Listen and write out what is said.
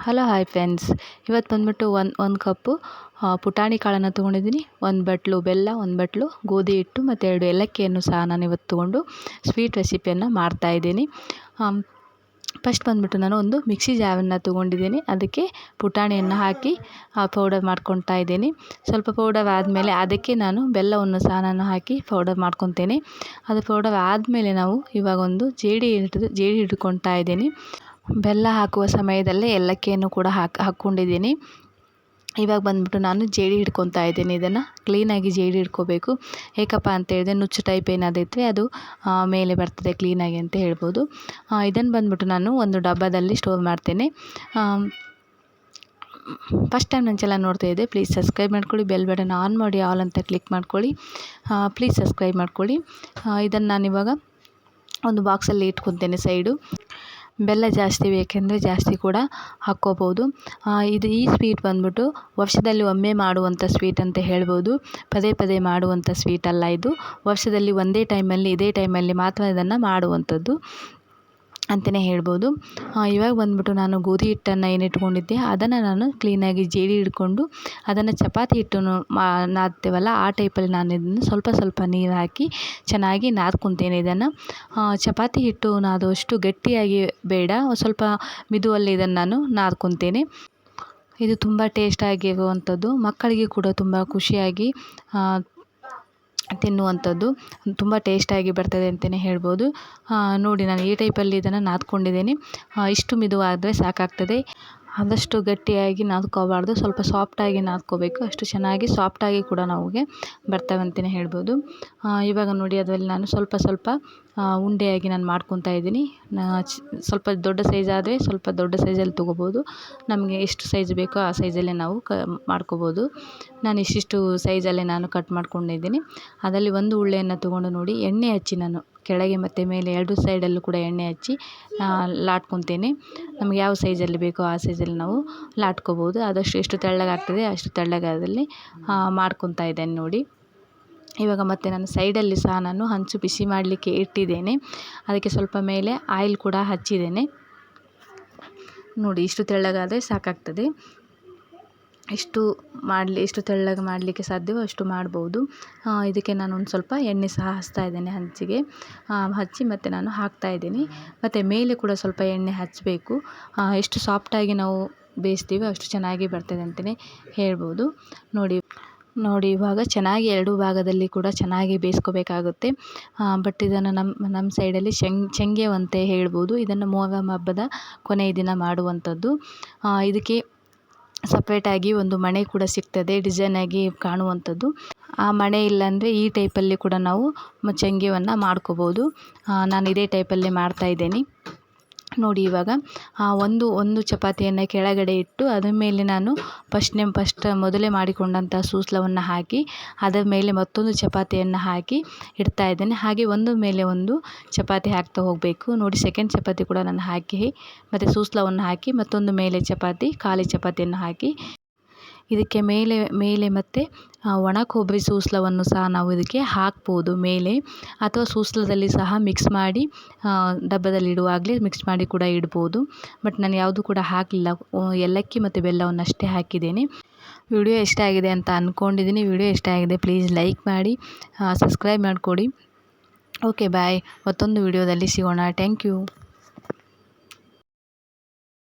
Hello hi friends, ಇವತ್ತು ಬಂದ್ಬಿಟ್ಟು ಒಂದು ಕಪ್ಪು ಪುಟಾಣಿ ಕಾಳನ್ನು ತೊಗೊಂಡಿದ್ದೀನಿ. ಒಂದು ಬಟ್ಲು ಬೆಲ್ಲ, ಒಂದು ಬಟ್ಲು ಗೋಧಿ ಹಿಟ್ಟು ಮತ್ತು 2 ಏಲಕ್ಕಿಯನ್ನು ಸಹ ನಾನು ಇವತ್ತು ತೊಗೊಂಡು ಸ್ವೀಟ್ ರೆಸಿಪಿಯನ್ನು ಮಾಡ್ತಾಯಿದ್ದೀನಿ. ಫಸ್ಟ್ ಬಂದ್ಬಿಟ್ಟು ನಾನು ಒಂದು ಮಿಕ್ಸಿ ಜಾರನ್ನು ತೊಗೊಂಡಿದ್ದೀನಿ. ಅದಕ್ಕೆ ಪುಟಾಣಿಯನ್ನು ಹಾಕಿ ಪೌಡರ್ ಮಾಡ್ಕೊತಾ ಇದ್ದೀನಿ. ಸ್ವಲ್ಪ ಪೌಡರ್ ಆದಮೇಲೆ ಅದಕ್ಕೆ ನಾನು ಬೆಲ್ಲವನ್ನು ಸಹ ನಾನು ಹಾಕಿ ಪೌಡರ್ ಮಾಡ್ಕೊತೇನೆ. ಅದು ಪೌಡರ್ ಆದಮೇಲೆ ನಾವು ಇವಾಗ ಒಂದು ಜೇಡಿ ಹಿಡ್ಕೊತಾ ಇದ್ದೀನಿ. ಬೆಲ್ಲ ಹಾಕುವ ಸಮಯದಲ್ಲೇ ಏಲಕ್ಕಿಯನ್ನು ಕೂಡ ಹಾಕ್ಕೊಂಡಿದ್ದೀನಿ. ಇವಾಗ ಬಂದ್ಬಿಟ್ಟು ನಾನು ಜೇಡಿ ಹಿಡ್ಕೊತಾ ಇದ್ದೀನಿ. ಇದನ್ನು ಕ್ಲೀನಾಗಿ ಜೇಡಿ ಹಿಡ್ಕೋಬೇಕು. ಏಕಪ್ಪ ಅಂತ ಹೇಳಿದ್ರೆ ನುಚ್ಚು ಟೈಪ್ ಏನಾದೈತೆ ಅದು ಮೇಲೆ ಬರ್ತದೆ ಕ್ಲೀನಾಗಿ ಅಂತ ಹೇಳ್ಬೋದು. ಇದನ್ನು ಬಂದ್ಬಿಟ್ಟು ನಾನು ಒಂದು ಡಬ್ಬದಲ್ಲಿ ಸ್ಟೋರ್ ಮಾಡ್ತೇನೆ. ಫಸ್ಟ್ ಟೈಮ್ ನನ್ನ ಚಾನಲ್ ನೋಡ್ತಾ ಇದ್ದೆ, ಪ್ಲೀಸ್ ಸಬ್ಸ್ಕ್ರೈಬ್ ಮಾಡ್ಕೊಳ್ಳಿ. ಬೆಲ್ ಬಟನ್ ಆನ್ ಮಾಡಿ ಆಲ್ ಅಂತ ಕ್ಲಿಕ್ ಮಾಡ್ಕೊಳ್ಳಿ. ಪ್ಲೀಸ್ ಸಬ್ಸ್ಕ್ರೈಬ್ ಮಾಡ್ಕೊಳ್ಳಿ. ಇದನ್ನು ನಾನಿವಾಗ ಒಂದು ಬಾಕ್ಸಲ್ಲಿ ಇಟ್ಕೊತೇನೆ ಸೈಡು. ಬೆಲ್ಲ ಜಾಸ್ತಿ ಬೇಕೆಂದರೆ ಜಾಸ್ತಿ ಕೂಡ ಹಾಕ್ಕೋಬೋದು. ಈ ಸ್ವೀಟ್ ಬಂದ್ಬಿಟ್ಟು ವರ್ಷದಲ್ಲಿ ಒಮ್ಮೆ ಮಾಡುವಂಥ ಸ್ವೀಟ್ ಅಂತ ಹೇಳ್ಬೋದು. ಪದೇ ಪದೇ ಮಾಡುವಂಥ ಸ್ವೀಟ್ ಅಲ್ಲ ಇದು. ವರ್ಷದಲ್ಲಿ ಒಂದೇ ಟೈಮಲ್ಲಿ ಇದೇ ಟೈಮಲ್ಲಿ ಮಾತ್ರ ಇದನ್ನು ಮಾಡುವಂಥದ್ದು ಅಂತಲೇ ಹೇಳ್ಬೋದು. ಇವಾಗ ಬಂದ್ಬಿಟ್ಟು ನಾನು ಗೋಧಿ ಹಿಟ್ಟನ್ನು ಏನು ಇಟ್ಕೊಂಡಿದ್ದೆ ಅದನ್ನು ನಾನು ಕ್ಲೀನಾಗಿ ಜೇಡಿ ಹಿಡ್ಕೊಂಡು ಅದನ್ನು ಚಪಾತಿ ಹಿಟ್ಟನ್ನು ನಾದ್ತೇವಲ್ಲ ಆ ಟೈಪಲ್ಲಿ ನಾನು ಇದನ್ನು ಸ್ವಲ್ಪ ಸ್ವಲ್ಪ ನೀರು ಹಾಕಿ ಚೆನ್ನಾಗಿ ನಾದ್ಕೊತೇನೆ. ಇದನ್ನು ಚಪಾತಿ ಹಿಟ್ಟು ನಾದುವಷ್ಟು ಗಟ್ಟಿಯಾಗಿ ಬೇಡ, ಸ್ವಲ್ಪ ಮಿದುವಲ್ಲಿ ಇದನ್ನು ನಾನು ನಾದ್ಕೊತೇನೆ. ಇದು ತುಂಬ ಟೇಸ್ಟಾಗಿರುವಂಥದ್ದು, ಮಕ್ಕಳಿಗೆ ಕೂಡ ತುಂಬ ಖುಷಿಯಾಗಿ ತಿನ್ನುವಂಥದ್ದು, ತುಂಬ ಟೇಸ್ಟಾಗಿ ಬರ್ತದೆ ಅಂತಲೇ ಹೇಳ್ಬೋದು. ನೋಡಿ, ನಾನು ಈ ಟೈಪಲ್ಲಿ ಇದನ್ನು ನಾದ್ಕೊಂಡಿದ್ದೀನಿ. ಇಷ್ಟು ಮಿದುವಾದರೆ ಸಾಕಾಗ್ತದೆ. ಆದಷ್ಟು ಗಟ್ಟಿಯಾಗಿ ನಾದ್ಕೋಬಾರ್ದು, ಸ್ವಲ್ಪ ಸಾಫ್ಟಾಗಿ ನಾದ್ಕೋಬೇಕು. ಅಷ್ಟು ಚೆನ್ನಾಗಿ ಸಾಫ್ಟಾಗಿ ಕೂಡ ನಮಗೆ ಬರ್ತವೆ ಅಂತಲೇ ಹೇಳ್ಬೋದು. ಇವಾಗ ನೋಡಿ, ಅದರಲ್ಲಿ ನಾನು ಸ್ವಲ್ಪ ಸ್ವಲ್ಪ ಉಂಡೆಯಾಗಿ ನಾನು ಮಾಡ್ಕೊತಾ ಇದ್ದೀನಿ. ಸ್ವಲ್ಪ ದೊಡ್ಡ ಸೈಜ್ ಆದರೆ ಸ್ವಲ್ಪ ದೊಡ್ಡ ಸೈಜಲ್ಲಿ ತೊಗೋಬೋದು. ನಮಗೆ ಎಷ್ಟು ಸೈಜ್ ಬೇಕೋ ಆ ಸೈಜಲ್ಲೇ ನಾವು ಮಾಡ್ಕೋಬೋದು. ನಾನು ಇಷ್ಟಿಷ್ಟು ಸೈಜಲ್ಲೇ ನಾನು ಕಟ್ ಮಾಡ್ಕೊಂಡಿದ್ದೀನಿ. ಅದರಲ್ಲಿ ಒಂದು ಉಳ್ಳೆಯನ್ನು ತೊಗೊಂಡು ನೋಡಿ ಎಣ್ಣೆ ಹಚ್ಚಿ ನಾನು ಕೆಳಗೆ ಮತ್ತು ಮೇಲೆ 2 ಸೈಡಲ್ಲೂ ಕೂಡ ಎಣ್ಣೆ ಹಚ್ಚಿ ಲಾಟ್ಕೊತೇನೆ. ನಮಗೆ ಯಾವ ಸೈಜಲ್ಲಿ ಬೇಕೋ ಆ ಸೈಜಲ್ಲಿ ನಾವು ಲಾಟ್ಕೋಬೋದು. ಆದಷ್ಟು ಎಷ್ಟು ತೆಳ್ಳಗಾಗ್ತದೆ ಅಷ್ಟು ತೆಳ್ಳಗಾದಲ್ಲಿ ಮಾಡ್ಕೊತಾ ಇದ್ದೇನೆ ನೋಡಿ. ಇವಾಗ ಮತ್ತೆ ನಾನು ಸೈಡಲ್ಲಿ ಸಹ ನಾನು ಹಂಚು ಬಿಸಿ ಮಾಡಲಿಕ್ಕೆ ಇಟ್ಟಿದ್ದೇನೆ. ಅದಕ್ಕೆ ಸ್ವಲ್ಪ ಮೇಲೆ ಆಯಿಲ್ ಕೂಡ ಹಚ್ಚಿದ್ದೇನೆ. ನೋಡಿ, ಇಷ್ಟು ತೆಳ್ಳಗಾದರೆ ಸಾಕಾಗ್ತದೆ. ಎಷ್ಟು ತೆಳ್ಳಗೆ ಮಾಡಲಿಕ್ಕೆ ಸಾಧ್ಯವೋ ಅಷ್ಟು ಮಾಡ್ಬೋದು. ಇದಕ್ಕೆ ನಾನು ಒಂದು ಸ್ವಲ್ಪ ಎಣ್ಣೆ ಸಹ ಹಚ್ತಾ ಇದ್ದೇನೆ ಹಂಚಿಗೆ. ಹಚ್ಚಿ ಮತ್ತು ನಾನು ಹಾಕ್ತಾಯಿದ್ದೀನಿ. ಮತ್ತು ಮೇಲೆ ಕೂಡ ಸ್ವಲ್ಪ ಎಣ್ಣೆ ಹಚ್ಚಬೇಕು. ಎಷ್ಟು ಸಾಫ್ಟಾಗಿ ನಾವು ಬೇಯಿಸ್ತೀವೋ ಅಷ್ಟು ಚೆನ್ನಾಗಿ ಬರ್ತದೆ ಅಂತಲೇ ಹೇಳ್ಬೋದು. ನೋಡಿ ಇವಾಗ ಚೆನ್ನಾಗಿ 2 ಭಾಗದಲ್ಲಿ ಕೂಡ ಚೆನ್ನಾಗಿ ಬೇಯಿಸ್ಕೋಬೇಕಾಗುತ್ತೆ. ಬಟ್ ಇದನ್ನು ನಮ್ಮ ಸೈಡಲ್ಲಿ ಚೆಂಗೆವ್ ಅಂತ ಹೇಳ್ಬೋದು. ಇದನ್ನು ಮೊಹರಂ ಹಬ್ಬದ ಕೊನೆಯ ದಿನ ಮಾಡುವಂಥದ್ದು. ಇದಕ್ಕೆ ಸಪ್ರೇಟಾಗಿ ಒಂದು ಮಣೆ ಕೂಡ ಸಿಗ್ತದೆ, ಡಿಸೈನಾಗಿ ಕಾಣುವಂಥದ್ದು. ಆ ಮಣೆ ಇಲ್ಲಾಂದರೆ ಈ ಟೈಪಲ್ಲಿ ಕೂಡ ನಾವು ಚೆಂಗೆವನ್ನು ಮಾಡ್ಕೋಬೋದು. ನಾನು ಇದೇ ಟೈಪಲ್ಲಿ ಮಾಡ್ತಾಯಿದ್ದೀನಿ. ನೋಡಿ, ಇವಾಗ ಒಂದು ಚಪಾತಿಯನ್ನು ಕೆಳಗಡೆ ಇಟ್ಟು ಅದರ ಮೇಲೆ ನಾನು ಫಸ್ಟ್ ಮೊದಲೇ ಮಾಡಿಕೊಂಡಂಥ ಸೂಸ್ಲವನ್ನು ಹಾಕಿ ಅದರ ಮೇಲೆ ಮತ್ತೊಂದು ಚಪಾತಿಯನ್ನು ಹಾಕಿ ಇಡ್ತಾಯಿದ್ದೇನೆ. ಹಾಗೆ ಒಂದು ಮೇಲೆ ಒಂದು ಚಪಾತಿ ಹಾಕ್ತಾ ಹೋಗಬೇಕು. ನೋಡಿ, ಸೆಕೆಂಡ್ ಚಪಾತಿ ಕೂಡ ನಾನು ಹಾಕಿ ಮತ್ತು ಸೂಸ್ಲವನ್ನು ಹಾಕಿ ಮತ್ತೊಂದು ಮೇಲೆ ಖಾಲಿ ಚಪಾತಿಯನ್ನು ಹಾಕಿ ಇದಕ್ಕೆ ಮೇಲೆ ಮತ್ತು ಒಣ ಕೊಬ್ಬರಿ ಸೂಸ್ಲವನ್ನು ಸಹ ನಾವು ಇದಕ್ಕೆ ಹಾಕ್ಬೋದು ಮೇಲೆ, ಅಥವಾ ಸೂಸ್ಲದಲ್ಲಿ ಸಹ ಮಿಕ್ಸ್ ಮಾಡಿ ಡಬ್ಬದಲ್ಲಿ ಇಡುವಾಗಲೇ ಮಿಕ್ಸ್ ಮಾಡಿ ಕೂಡ ಇಡ್ಬೋದು. ಬಟ್ ನಾನು ಯಾವುದು ಕೂಡ ಹಾಕಲಿಲ್ಲ, ಏಲಕ್ಕಿ ಮತ್ತು ಬೆಲ್ಲವನ್ನು ಅಷ್ಟೇ ಹಾಕಿದ್ದೇನೆ. ವಿಡಿಯೋ ಇಷ್ಟ ಆಗಿದೆ ಅಂತ ಅಂದ್ಕೊಂಡಿದ್ದೀನಿ. ವಿಡಿಯೋ ಇಷ್ಟ ಆಗಿದೆ ಪ್ಲೀಸ್ ಲೈಕ್ ಮಾಡಿ, ಸಬ್ಸ್ಕ್ರೈಬ್ ಮಾಡಿಕೊಡಿ. ಓಕೆ ಬಾಯ್, ಮತ್ತೊಂದು ವಿಡಿಯೋದಲ್ಲಿ ಸಿಗೋಣ. Thank you.